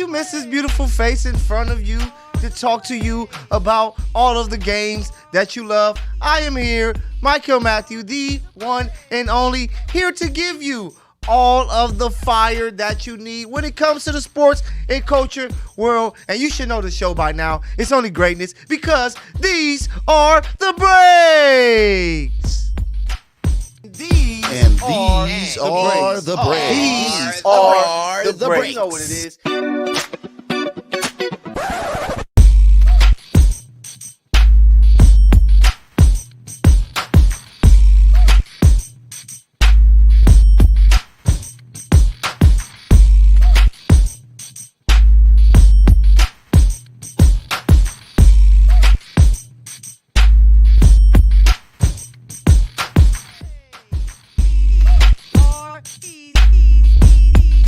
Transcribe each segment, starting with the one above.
you miss this beautiful face in front of you to talk to you about all of the games that you love? I am here, Michael Matthew, the one and only, here to give you all of the fire that you need when it comes to the sports and culture world. And you should know the show by now. It's only greatness because these are the breaks. These are the breaks. You know what it is.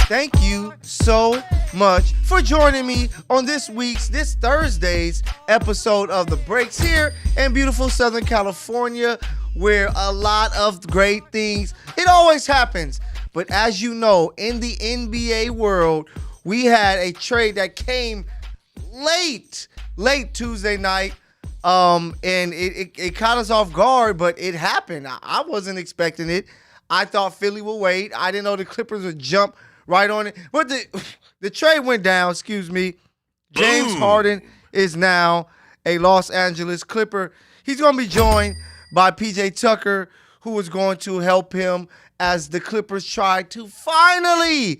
Thank you so much for joining me on this Thursday's episode of The Breaks here in beautiful Southern California, where a lot of great things, it always happens. But as you know, in the NBA world, we had a trade that came late Tuesday night. And it caught us off guard, but it happened. I wasn't expecting it. I thought Philly would wait. I didn't know the Clippers would jump right on it. But the trade went down, James Harden is now a Los Angeles Clipper. He's going to be joined by PJ Tucker, who is going to help him as the Clippers try to finally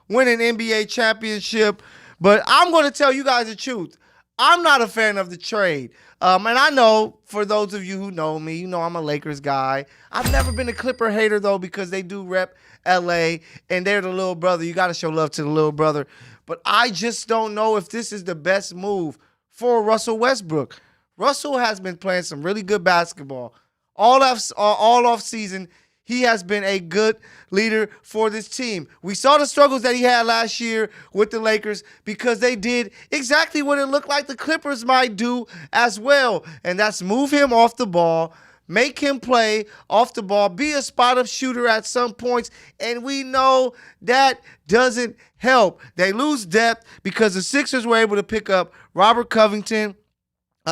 win an NBA championship. But I'm going to tell you guys the truth. I'm not a fan of the trade. And I know, for those of you who know me, you know I'm a Lakers guy. I've never been a Clipper hater, though, because they do rep L.A., and they're the little brother. You got to show love to the little brother. But I just don't know if this is the best move for Russell Westbrook. Russell has been playing some really good basketball. All off season, he has been a good leader for this team. We saw the struggles that he had last year with the Lakers because they did exactly what it looked like the Clippers might do as well, and that's move him off the ball, make him play off the ball, be a spot-up shooter at some points, and we know that doesn't help. They lose depth because the Sixers were able to pick up Robert Covington,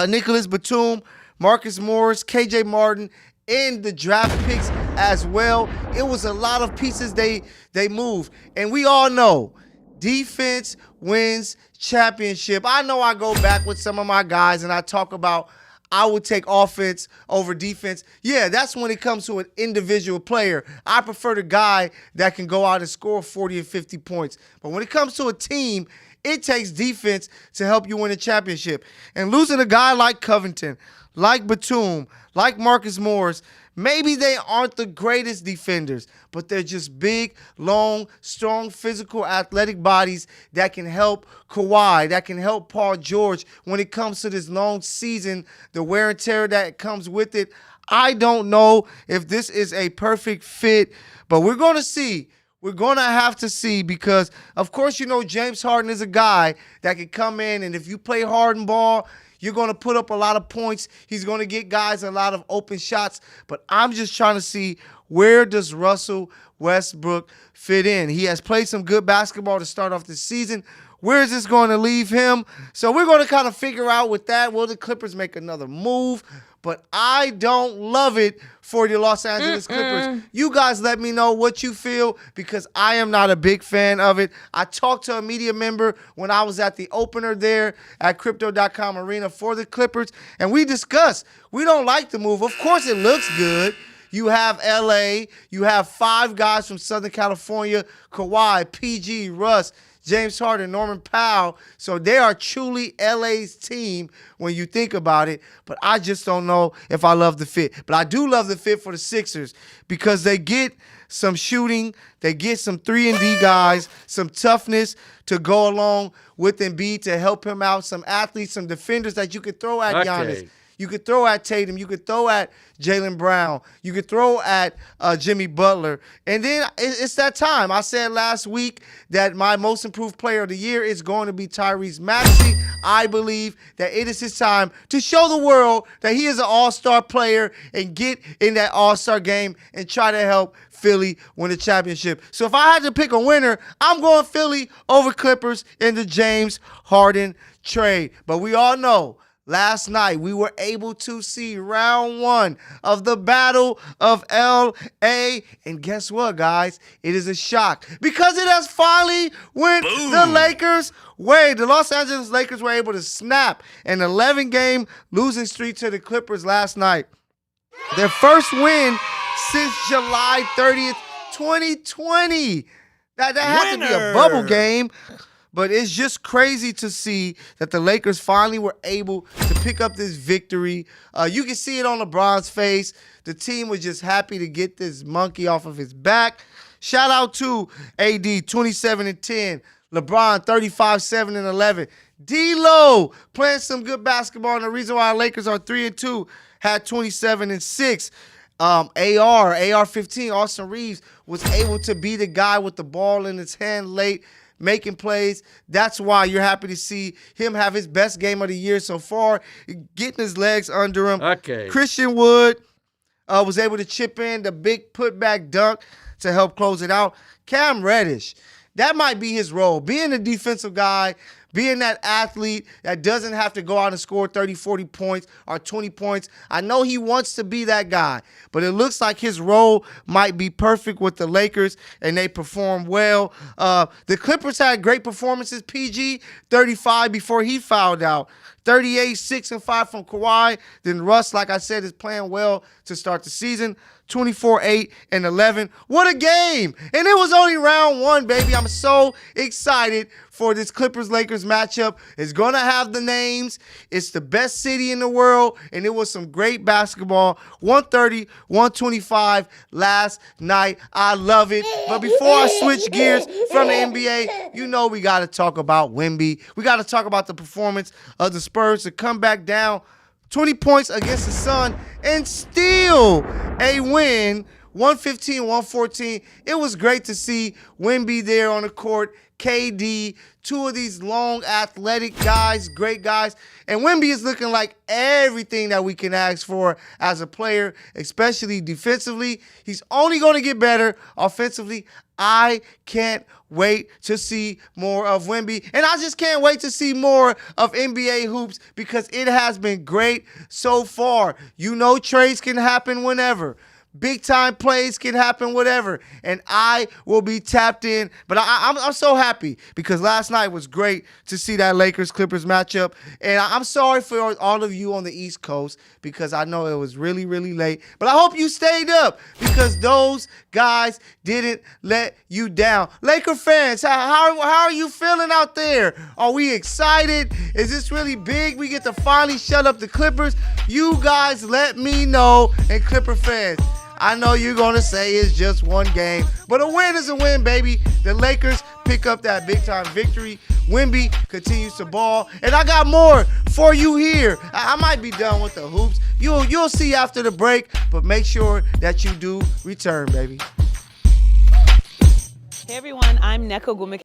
Nicholas Batum, Marcus Morris, KJ Martin, and the draft picks as well. It was a lot of pieces they moved. And we all know defense wins championship. I know I go back with some of my guys and I talk about I would take offense over defense. Yeah, that's when it comes to an individual player. I prefer the guy that can go out and score 40 and 50 points. But when it comes to a team, it takes defense to help you win a championship. And losing a guy like Covington, like Batum, like Marcus Morris, maybe they aren't the greatest defenders, but they're just big, long, strong, physical, athletic bodies that can help Kawhi, that can help Paul George when it comes to this long season, the wear and tear that comes with it. I don't know if this is a perfect fit, but we're going to see. We're going to have to see because, of course, you know James Harden is a guy that can come in, and if you play Harden ball, you're going to put up a lot of points. He's going to get guys a lot of open shots. But I'm just trying to see, where does Russell Westbrook fit in? He has played some good basketball to start off the season. Where is this going to leave him? So we're going to kind of figure out with that. Will the Clippers make another move? But I don't love it for the Los Angeles Clippers. You guys let me know what you feel because I am not a big fan of it. I talked to a media member when I was at the opener there at Crypto.com Arena for the Clippers, and we discussed. We don't like the move. Of course, it looks good. You have L.A. You have 5 guys from Southern California, Kawhi, PG, Russ, James Harden, Norman Powell. So they are truly LA's team when you think about it. But I just don't know if I love the fit. But I do love the fit for the Sixers because they get some shooting. They get some 3-and-D guys, some toughness to go along with Embiid to help him out, some athletes, some defenders that you could throw at Giannis. You could throw at Tatum. You could throw at Jaylen Brown. You could throw at Jimmy Butler. And then it's that time. I said last week that my most improved player of the year is going to be Tyrese Maxey. I believe that it is his time to show the world that he is an all-star player and get in that all-star game and try to help Philly win the championship. So if I had to pick a winner, I'm going Philly over Clippers in the James Harden trade. But we all know last night we were able to see round 1 of the Battle of L.A. And guess what, guys? It is a shock because it has finally went the Lakers' way. The Los Angeles Lakers were able to snap an 11-game losing streak to the Clippers last night. Their first win since July 30th, 2020. That had to be a bubble game. But it's just crazy to see that the Lakers finally were able to pick up this victory. You can see it on LeBron's face. The team was just happy to get this monkey off of his back. Shout out to AD, 27-10. LeBron, 35-7-11. D-Lo playing some good basketball. And the reason why the Lakers are 3-2 had 27-6. AR-15, Austin Reeves was able to be the guy with the ball in his hand late, making plays. That's why you're happy to see him have his best game of the year so far, getting his legs under him. Okay. Christian Wood was able to chip in the big putback dunk to help close it out. Cam Reddish, that might be his role, being a defensive guy, being that athlete that doesn't have to go out and score 30, 40 points or 20 points. I know he wants to be that guy, but it looks like his role might be perfect with the Lakers, and they perform well. The Clippers had great performances. PG, 35 before he fouled out. 38, 6 and 5 from Kawhi. Then Russ, like I said, is playing well to start the season. 24, 8 and 11. What a game. And it was only round 1, baby. I'm so excited for this Clippers-Lakers matchup. It's going to have the names. It's the best city in the world, and it was some great basketball. 130, 125 last night. I love it. But before I switch gears from the NBA, you know we got to talk about Wemby. We got to talk about the performance of the Spurs to come back down 20 points against the Sun and still a win, 115-114. It was great to see Wemby there on the court, KD, two of these long athletic guys, great guys. And Wemby is looking like everything that we can ask for as a player, especially defensively. He's only going to get better offensively. I can't wait to see more of Wemby. And I just can't wait to see more of NBA hoops because it has been great so far. You know trades can happen whenever. Big-time plays can happen, whatever, and I will be tapped in. But I'm so happy because last night was great to see that Lakers-Clippers matchup. And I'm sorry for all of you on the East Coast because I know it was really, really late. But I hope you stayed up because those guys didn't let you down. Laker fans, how are you feeling out there? Are we excited? Is this really big? We get to finally shut up the Clippers? You guys let me know, and Clipper fans, I know you're going to say it's just one game, but a win is a win, baby. The Lakers pick up that big-time victory. Wemby continues to ball, and I got more for you here. I might be done with the hoops. You'll see after the break, but make sure that you do return, baby. Hey, everyone. I'm Neko Gumik.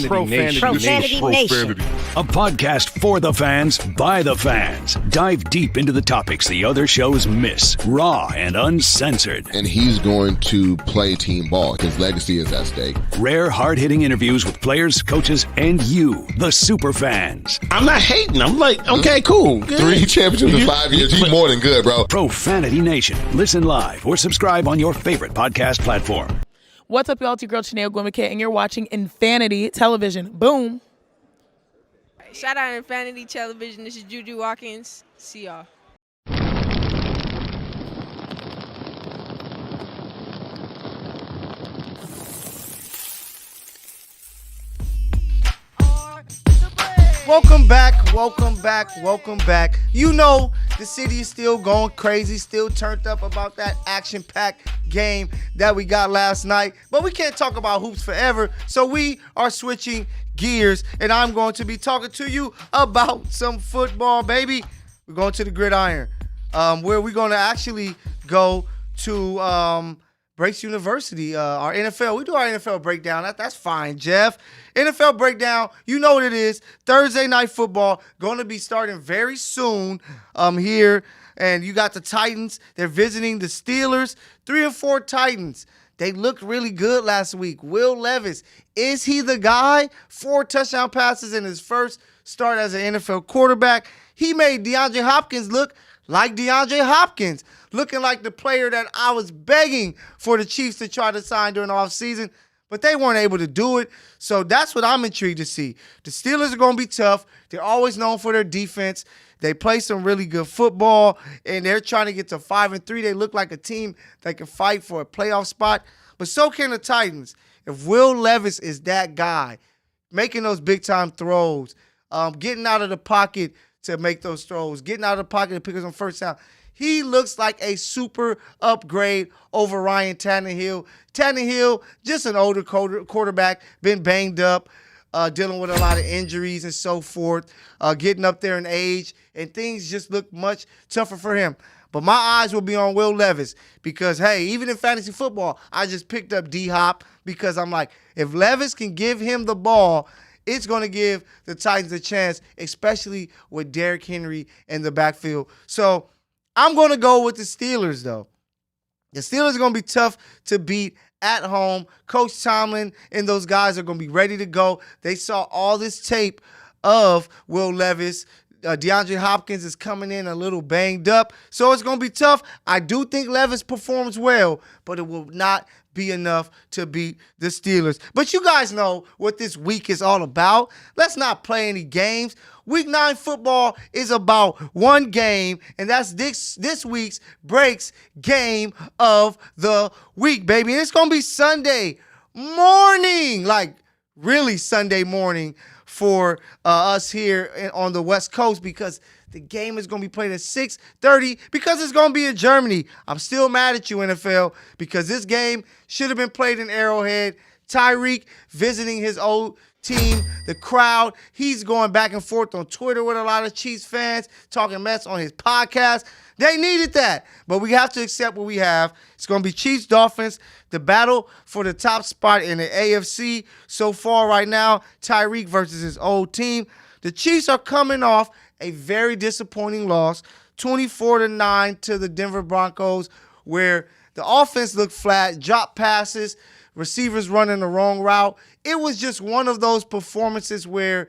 Profanity Nation. A podcast for the fans, by the fans. Dive deep into the topics the other shows miss. Raw and uncensored. And he's going to play team ball. His legacy is at stake. Rare, hard-hitting interviews with players, coaches, and you, the super fans. I'm not hating. I'm like, okay, cool. Good. 3 championships in 5 years. He's more than good, bro. Profanity Nation. Listen live or subscribe on your favorite podcast platform. What's up, y'all? It's your girl, Chanel Gwimike, and you're watching Infanity Television. Boom. Shout out Infanity Television. This is Juju Watkins. See y'all. Welcome back. You know the city is still going crazy, still turned up about that action-packed game that we got last night. But we can't talk about hoops forever, so we are switching gears, and I'm going to be talking to you about some football, baby. We're going to the gridiron, where we're going to actually go to Breaks University, our NFL. We do our NFL breakdown. That's fine, Jeff. NFL breakdown, you know what it is. Thursday night football, going to be starting very soon here. And you got the Titans. They're visiting the Steelers. 3-4 Titans. They looked really good last week. Will Levis, is he the guy? 4 touchdown passes in his first start as an NFL quarterback. He made DeAndre Hopkins look like DeAndre Hopkins, looking like the player that I was begging for the Chiefs to try to sign during the offseason, but they weren't able to do it. So that's what I'm intrigued to see. The Steelers are going to be tough. They're always known for their defense. They play some really good football, and they're trying to get to 5-3. They look like a team that can fight for a playoff spot, but so can the Titans. If Will Levis is that guy, making those big-time throws, getting out of the pocket to make those throws, getting out of the pocket to pick up some first down, he looks like a super upgrade over Ryan Tannehill. Tannehill, just an older quarterback, been banged up, dealing with a lot of injuries and so forth, getting up there in age, and things just look much tougher for him. But my eyes will be on Will Levis because, hey, even in fantasy football, I just picked up D-Hop because I'm like, if Levis can give him the ball, it's going to give the Titans a chance, especially with Derrick Henry in the backfield. So I'm going to go with the Steelers, though. The Steelers are going to be tough to beat at home. Coach Tomlin and those guys are going to be ready to go. They saw all this tape of Will Levis. DeAndre Hopkins is coming in a little banged up, so it's going to be tough. I do think Levis performs well, but it will not be enough to beat the Steelers. But you guys know what this week is all about. Let's not play any games. Week 9 football is about one game, and that's this week's Breaks game of the week, baby. And it's going to be Sunday morning, like really Sunday morning for us here on the West Coast, because the game is going to be played at 6:30 because it's going to be in Germany. I'm still mad at you, NFL, because this game should have been played in Arrowhead. Tyreek visiting his old team, the crowd. He's going back and forth on Twitter with a lot of Chiefs fans, talking mess on his podcast. They needed that, but we have to accept what we have. It's going to be Chiefs-Dolphins, the battle for the top spot in the AFC. So far right now, Tyreek versus his old team. The Chiefs are coming off a very disappointing loss, 24-9 to the Denver Broncos, where the offense looked flat, drop passes, receivers running the wrong route. It was just one of those performances where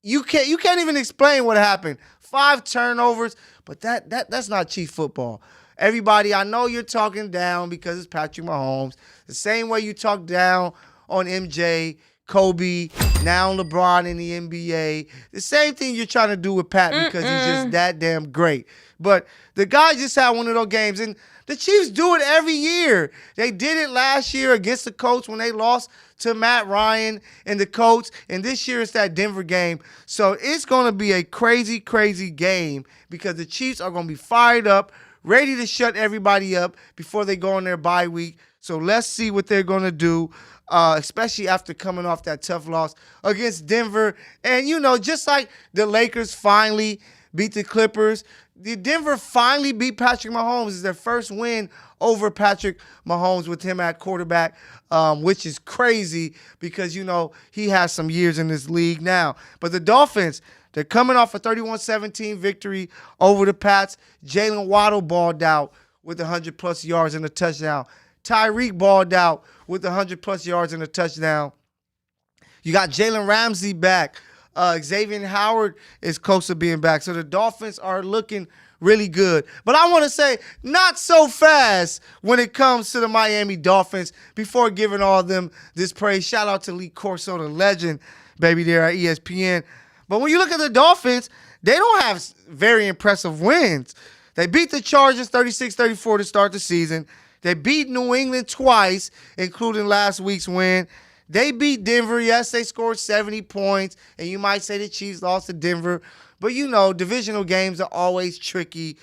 you can't even explain what happened. 5 turnovers, but that's not Chief football. Everybody, I know you're talking down because it's Patrick Mahomes. The same way you talk down on MJ, Kobe, now LeBron in the NBA. The same thing you're trying to do with Pat because he's just that damn great. But the guy just had one of those games, and the Chiefs do it every year. They did it last year against the Colts when they lost to Matt Ryan and the Colts, and this year it's that Denver game. So it's going to be a crazy, crazy game because the Chiefs are going to be fired up, ready to shut everybody up before they go on their bye week. So let's see what they're going to do, especially after coming off that tough loss against Denver. And, you know, just like the Lakers finally beat the Clippers. The Denver finally beat Patrick Mahomes. It's their first win over Patrick Mahomes with him at quarterback, which is crazy because, he has some years in this league now. But the Dolphins, they're coming off a 31-17 victory over the Pats. Jalen Waddle balled out with 100-plus yards and a touchdown. Tyreek balled out with 100-plus yards and a touchdown. You got Jalen Ramsey back. Xavier Howard is close to being back. So the Dolphins are looking really good. But I want to say not so fast when it comes to the Miami Dolphins before giving all of them this praise. Shout out to Lee Corso, the legend, baby, there at ESPN. But when you look at the Dolphins, they don't have very impressive wins. They beat the Chargers 36-34 to start the season. They beat New England twice, including last week's win. They beat Denver. Yes, they scored 70 points, and you might say the Chiefs lost to Denver. But, divisional games are always tricky.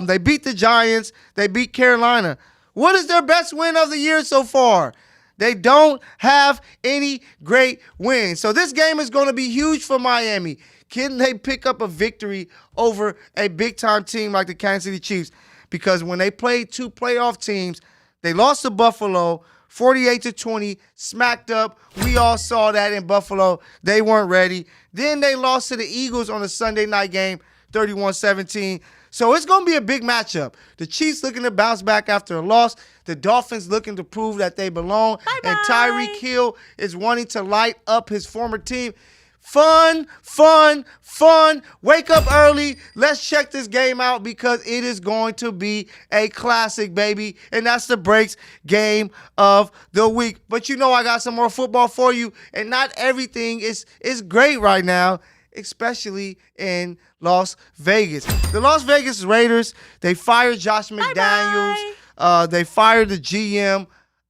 They beat the Giants. They beat Carolina. What is their best win of the year so far? They don't have any great wins. So this game is going to be huge for Miami. Can they pick up a victory over a big-time team like the Kansas City Chiefs? Because when they played two playoff teams, they lost to Buffalo 48-20, smacked up. We all saw that in Buffalo. They weren't ready. Then they lost to the Eagles on the Sunday night game, 31-17. So it's going to be a big matchup. The Chiefs looking to bounce back after a loss. The Dolphins looking to prove that they belong. Bye-bye. And Tyreek Hill is wanting to light up his former team. Fun, fun, fun. Wake up early. Let's check this game out because it is going to be a classic, baby. And that's the Breaks game of the week. But I got some more football for you. And not everything is great right now, especially in Las Vegas. The Las Vegas Raiders, they fired Josh McDaniels. They fired the GM.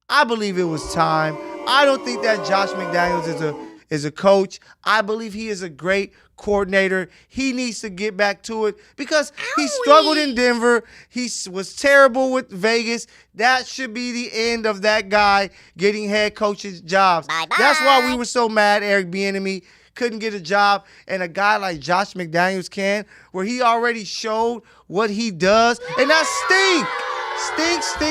I believe it was time. I don't think that Josh McDaniels is a coach. I believe he is a great coordinator. He needs to get back to it because he struggled in Denver. He was terrible with Vegas. That should be the end of that guy getting head coach's jobs. Bye-bye. That's why we were so mad Eric Bieniemy couldn't get a job, and a guy like Josh McDaniels can, where he already showed what he does, and that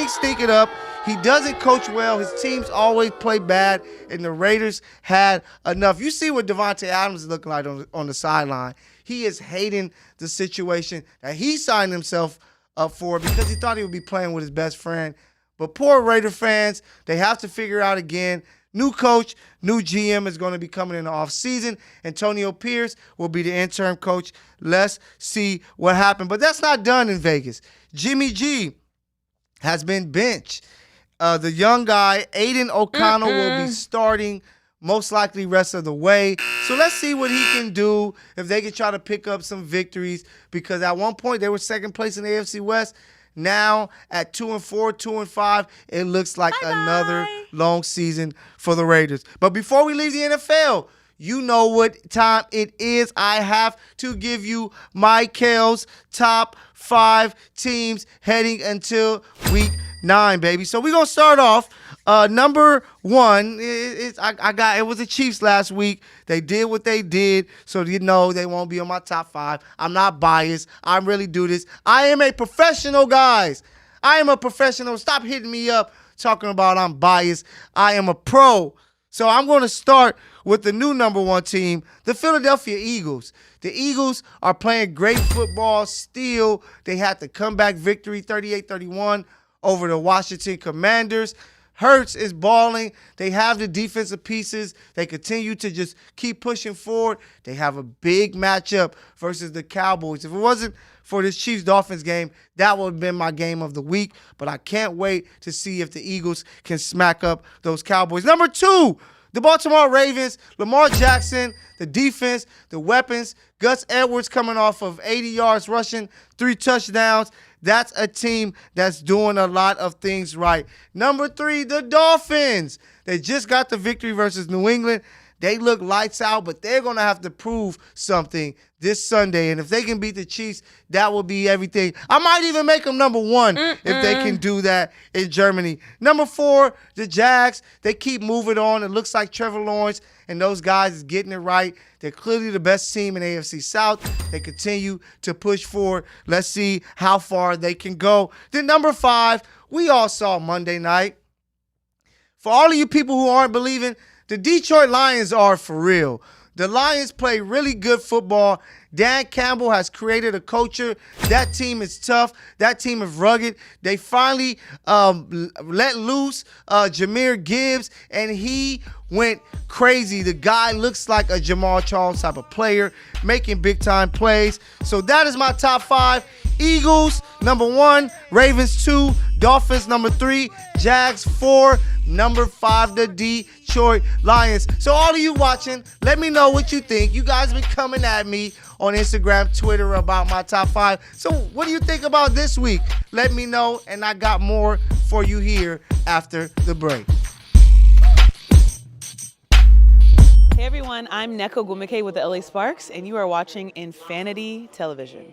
stink it up. He doesn't coach well. His teams always play bad, and the Raiders had enough. You see what Devontae Adams is looking like on the sideline. He is hating the situation that he signed himself up for because he thought he would be playing with his best friend. But poor Raider fans, they have to figure out again. New coach, new GM is going to be coming in the offseason. Antonio Pierce will be the interim coach. Let's see what happens. But that's not done in Vegas. Jimmy G has been benched. The young guy, Aiden O'Connell, will be starting most likely rest of the way. So let's see what he can do if they can try to pick up some victories because at one point they were second place in the AFC West. Now at 2-4, 2-5, it looks like another long season for the Raiders. But before we leave the NFL, you know what time it is. I have to give you Michael's top 5 teams heading until week 9, baby. So we're going to start off. Number 1, it was the Chiefs last week. They did what they did, so they won't be on my top 5. I'm not biased. I really do this. I am a professional, guys. I am a professional. Stop hitting me up talking about I'm biased. I am a pro. So I'm going to start with the new number 1 team, the Philadelphia Eagles. The Eagles are playing great football still. They had the comeback victory, 38-31 over the Washington Commanders. Hurts is balling. They have the defensive pieces. They continue to just keep pushing forward. They have a big matchup versus the Cowboys. If it wasn't for this Chiefs-Dolphins game, that would have been my game of the week. But I can't wait to see if the Eagles can smack up those Cowboys. Number 2, the Baltimore Ravens, Lamar Jackson, the defense, the weapons, Gus Edwards coming off of 80 yards rushing, 3 touchdowns. That's a team that's doing a lot of things right. Number 3, the Dolphins. They just got the victory versus New England. They look lights out, but they're going to have to prove something this Sunday. And if they can beat the Chiefs, that will be everything. I might even make them number one if they can do that in Germany. Number 4, the Jags. They keep moving on. It looks like Trevor Lawrence and those guys is getting it right. They're clearly the best team in AFC South. They continue to push forward. Let's see how far they can go. Then number 5, we all saw Monday night. For all of you people who aren't believing, the Detroit Lions are for real. The Lions play really good football. Dan Campbell has created a culture. That team is tough. That team is rugged. They finally let loose Jahmyr Gibbs, and he went crazy. The guy looks like a Jamal Charles type of player, making big-time plays. So that is my top 5. Eagles, number 1. Ravens, 2. Dolphins, number 3. Jags, 4. Number 5, the Detroit Lions. So all of you watching, let me know what you think. You guys been coming at me on Instagram, Twitter about my top 5. So what do you think about this week? Let me know, and I got more for you here after the break. Hey everyone, I'm Neko Gumike with the LA Sparks, and you are watching Infanity Television.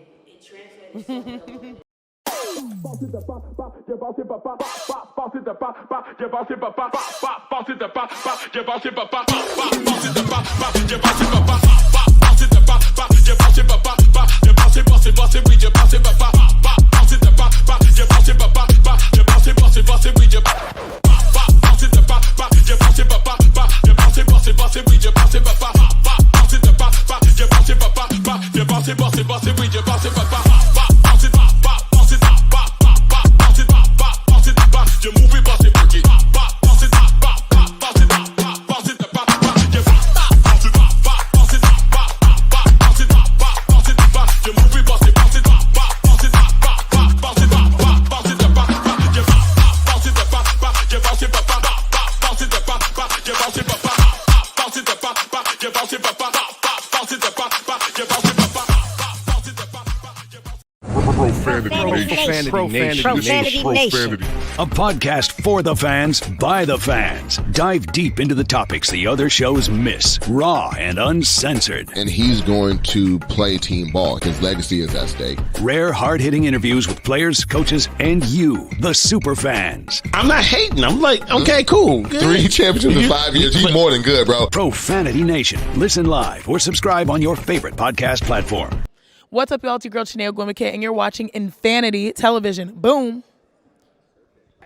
Profanity Nation. A podcast for the fans, by the fans. Dive deep into the topics the other shows miss, raw and uncensored. And he's going to play team ball. His legacy is at stake. Rare, hard-hitting interviews with players, coaches, and you, the super fans. I'm not hating. I'm like, okay, cool. Good. 3 championships in 5 years. He's more than good, bro. Profanity Nation. Listen live or subscribe on your favorite podcast platform. What's up, y'all? It's your girl, Chanel Gwimike, and you're watching Infanity Television. Boom.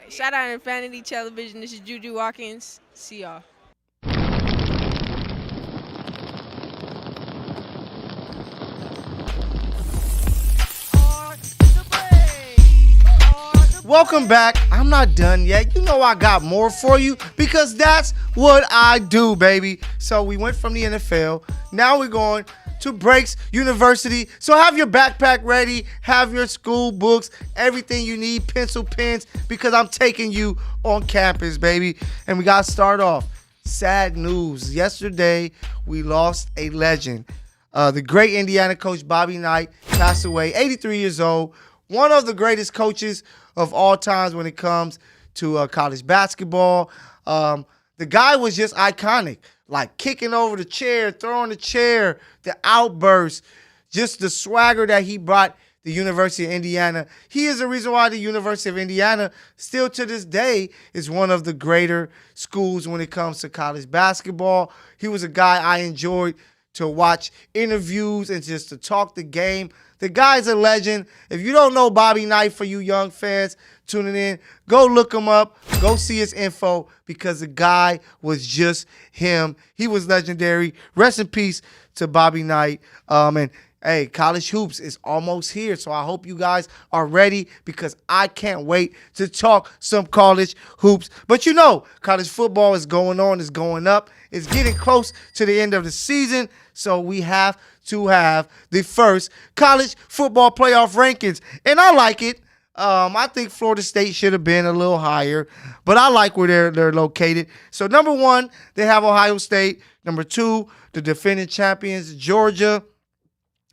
Shout out Infanity Television. This is Juju Watkins. See y'all. Welcome back. I'm not done yet. You know I got more for you because that's what I do, baby. So we went from the NFL. Now we're going to Breaks University. So have your backpack ready, have your school books, everything you need, pencil, pens, because I'm taking you on campus, baby. And we got to start off. Sad news. Yesterday, we lost a legend. The great Indiana coach Bobby Knight passed away, 83 years old. One of the greatest coaches of all times when it comes to college basketball. The guy was just iconic, like kicking over the chair, throwing the chair, the outburst, just the swagger that he brought the University of Indiana. He is the reason why the University of Indiana still to this day is one of the greater schools when it comes to college basketball. He was a guy I enjoyed to watch interviews and just to talk the game. The guy's a legend. If you don't know Bobby Knight, for you young fans tuning in, go look him up. Go see his info because the guy was just him. He was legendary. Rest in peace to Bobby Knight. And hey, college hoops is almost here, so I hope you guys are ready because I can't wait to talk some college hoops. But you know, college football is going on, is going up. It's getting close to the end of the season, so we have to have the first college football playoff rankings. And I like it. I think Florida State should have been a little higher, but I like where they're located. So number 1, they have Ohio State. Number 2, the defending champions, Georgia.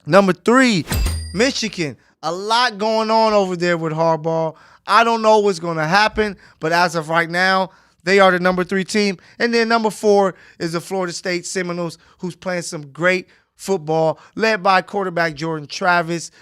Number 3, Michigan. A lot going on over there with Harbaugh. I don't know what's going to happen, but as of right now, They are the number 3 team. And then number 4 is the Florida State Seminoles, who's playing some great football, led by quarterback Jordan Travis.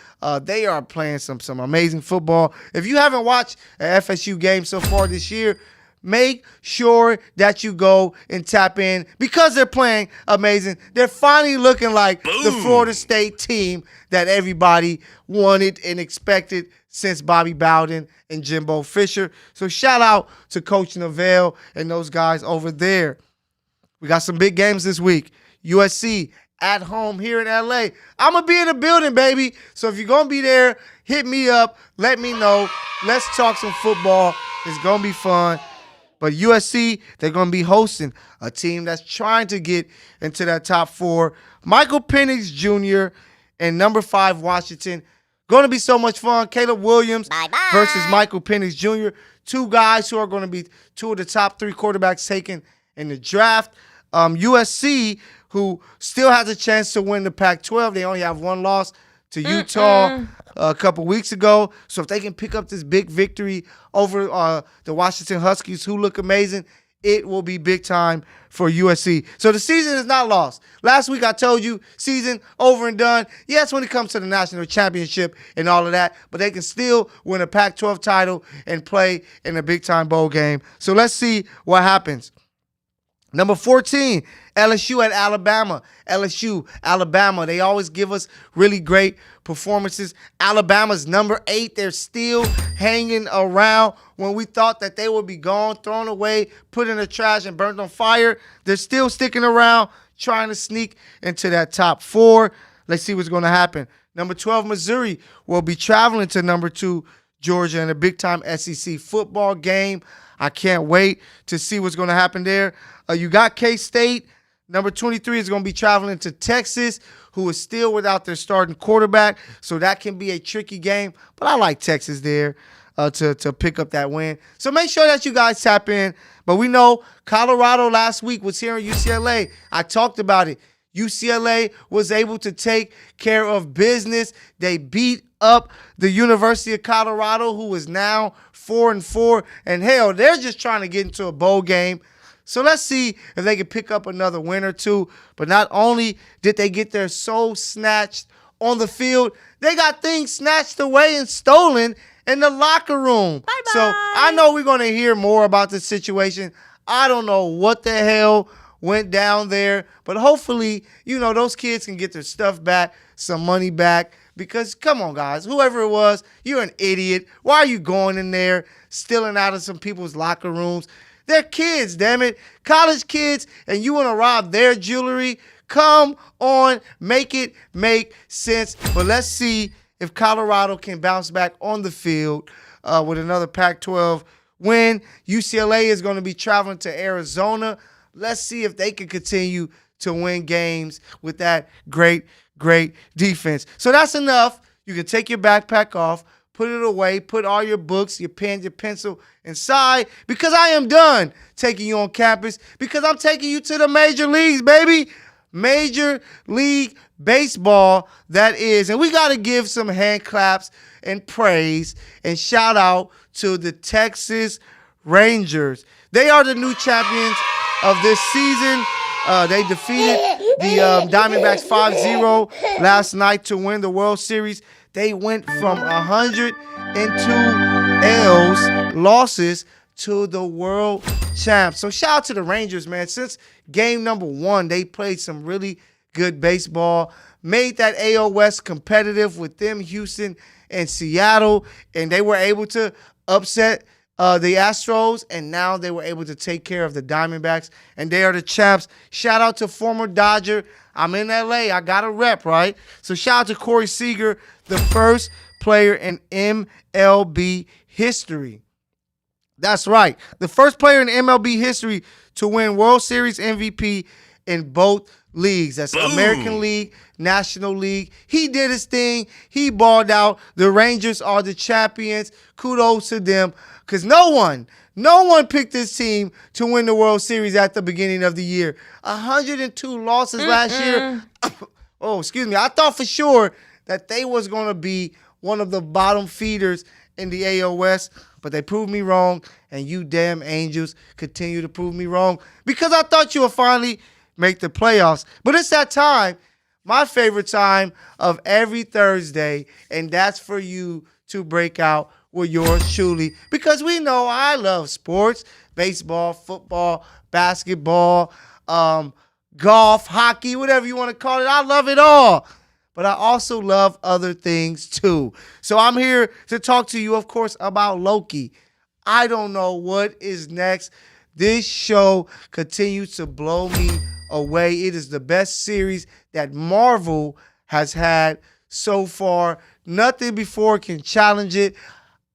They are playing some amazing football. If you haven't watched an FSU game so far this year, make sure that you go and tap in because they're playing amazing. They're finally looking like the Florida State team that everybody wanted and expected since Bobby Bowden and Jimbo Fisher. So shout out to Coach Neville and those guys over there. We got some big games this week. USC at home here in LA. I'm going to be in the building, baby. So if you're going to be there, hit me up. Let me know. Let's talk some football. It's going to be fun. But USC, they're going to be hosting a team that's trying to get into that top 4. Michael Penix Jr. and number 5 Washington. Going to be so much fun. Caleb Williams versus Michael Penix Jr. 2 guys who are going to be 2 of the top 3 quarterbacks taken in the draft. USC, who still has a chance to win the Pac-12. They only have 1 loss to Utah a couple weeks ago. So if they can pick up this big victory over the Washington Huskies, who look amazing, it will be big time for USC. So the season is not lost. Last week I told you, season over and done. Yes, when it comes to the national championship and all of that, but they can still win a Pac-12 title and play in a big-time bowl game. So let's see what happens. Number 14, LSU at Alabama. LSU, Alabama, they always give us really great performances. Alabama's number 8. They're still hanging around. When we thought that they would be gone, thrown away, put in the trash, and burned on fire, they're still sticking around, trying to sneak into that top 4. Let's see what's going to happen. Number 12, Missouri will be traveling to number 2, Georgia, in a big-time SEC football game. I can't wait to see what's going to happen there. You got K-State. Number 23 is going to be traveling to Texas, who is still without their starting quarterback. So that can be a tricky game. But I like Texas there to pick up that win. So make sure that you guys tap in. But we know Colorado last week was here in UCLA. I talked about it. UCLA was able to take care of business. They beat up the University of Colorado, who is now 4-4. And hell, they're just trying to get into a bowl game. So let's see if they can pick up another win or two. But not only did they get their soul snatched on the field, they got things snatched away and stolen in the locker room. Bye-bye. So I know we're going to hear more about this situation. I don't know what the hell went down there. But hopefully, those kids can get their stuff back, some money back. Because, come on, guys, whoever it was, you're an idiot. Why are you going in there, stealing out of some people's locker rooms? They're kids, damn it. College kids, and you want to rob their jewelry? Come on, make it make sense. But let's see if Colorado can bounce back on the field with another Pac-12 win. UCLA is going to be traveling to Arizona. Let's see if they can continue to win games with that great defense. So that's enough. You can take your backpack off, put it away, put all your books, your pen, your pencil inside, because I am done taking you on campus, because I'm taking you to the major leagues, baby. Major League Baseball, that is. And we got to give some hand claps and praise and shout out to the Texas Rangers. They are the new champions of this season. They defeated the Diamondbacks 5-0 last night to win the World Series. They went from 102 losses to the world champs. So shout out to the Rangers, man. Since game number 1, they played some really good baseball, made that AL West competitive with them, Houston and Seattle, and they were able to upset the Astros, and now they were able to take care of the Diamondbacks, and they are the champs. Shout out to former Dodger. I'm in LA. I got a rep, right? So shout out to Corey Seager, the first player in MLB history. That's right. The first player in MLB history to win World Series MVP in both leagues. That's American League, National League. He did his thing. He balled out. The Rangers are the champions. Kudos to them, because no one picked this team to win the World Series at the beginning of the year. 102 losses last year. Oh, excuse me. I thought for sure that they was going to be one of the bottom feeders in the AL West. but they proved me wrong, and you damn Angels continue to prove me wrong because I thought you would finally make the playoffs. But it's that time, my favorite time of every Thursday, and that's for you to break out with yours truly because we know I love sports, baseball, football, basketball, golf, hockey, whatever you want to call it. I love it all. But I also love other things too. So I'm here to talk to you, of course, about Loki. I don't know what is next. This show continues to blow me away. It is the best series that Marvel has had so far. Nothing before can challenge it.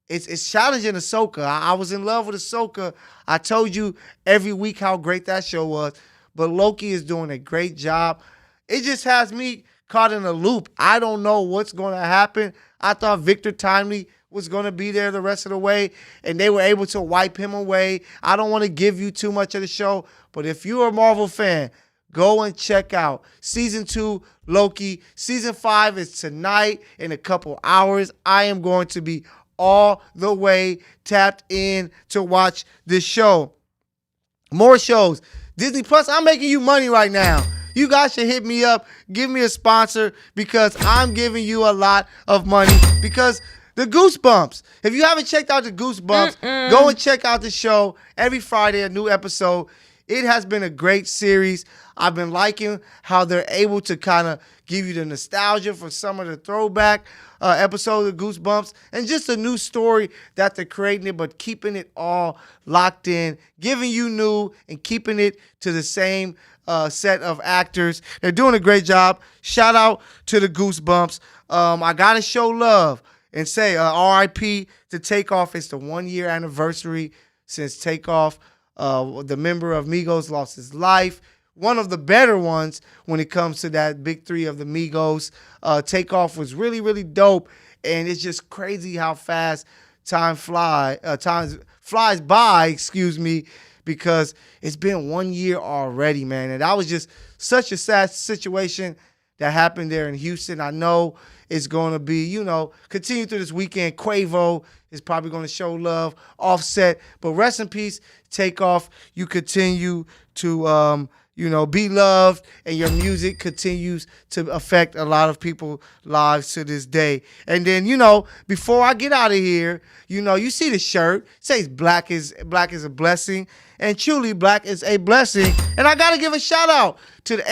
It's challenging Ahsoka. I was in love with Ahsoka. I told you every week how great that show was. But Loki is doing a great job. It just has me caught in a loop. I don't know what's going to happen. I thought Victor Timely was going to be there the rest of the way, and they were able to wipe him away. I don't want to give you too much of the show, but if you're a Marvel fan, go and check out Season 2, Loki. Season 5 is tonight in a couple hours. I am going to be all the way tapped in to watch this show. More shows. Disney Plus, I'm making you money right now. You guys should hit me up, give me a sponsor, because I'm giving you a lot of money. Because the Goosebumps, if you haven't checked out the Goosebumps, go and check out the show. Every Friday, a new episode. It has been a great series. I've been liking how they're able to kind of give you the nostalgia for some of the throwback episodes of Goosebumps, and just a new story that they're creating it, but keeping it all locked in, giving you new and keeping it to the same set of actors. They're doing a great job. Shout out to the Goosebumps. I gotta show love and say RIP to Takeoff. It's the 1-year anniversary since Takeoff, the member of Migos, lost his life. One of the better ones when it comes to that big three of the Migos. Takeoff was really, really dope, and it's just crazy how fast time flies by, because it's been 1 year already, man. And that was just such a sad situation that happened there in Houston. I know it's going to be, continue through this weekend. Quavo is probably going to show love, Offset. But rest in peace, Takeoff. You continue to, be loved, and your music continues to affect a lot of people's lives to this day. And then, before I get out of here, you see the shirt. It says black is a blessing, and truly black is a blessing. And I got to give a shout out to the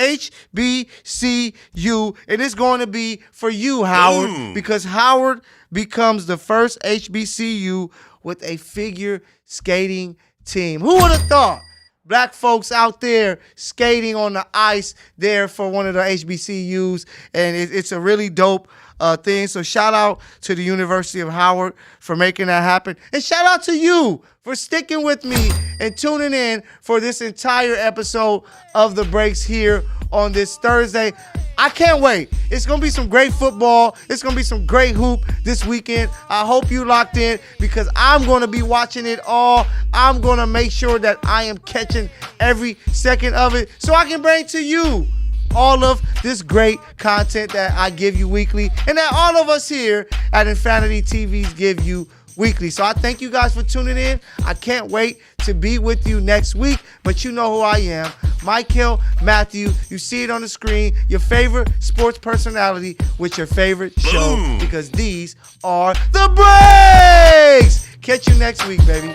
HBCU, and it's going to be for you, Howard, because Howard becomes the first HBCU with a figure skating team. Who would have thought? Black folks out there skating on the ice there for one of the HBCUs, and it's a really dope thing. So shout out to the University of Howard for making that happen, and shout out to you for sticking with me and tuning in for this entire episode of The Breaks here on this Thursday. I can't wait. It's going to be some great football. It's going to be some great hoop this weekend. I hope you locked in, because I'm going to be watching it all. I'm going to make sure that I am catching every second of it so I can bring to you all of this great content that I give you weekly, and that all of us here at Infanity TVs give you weekly. So I thank you guys for tuning in. I can't wait to be with you next week, but you know who I am, Michael Matthew. You see it on the screen, your favorite sports personality with your favorite show, because these are The Breaks. Catch you next week, baby.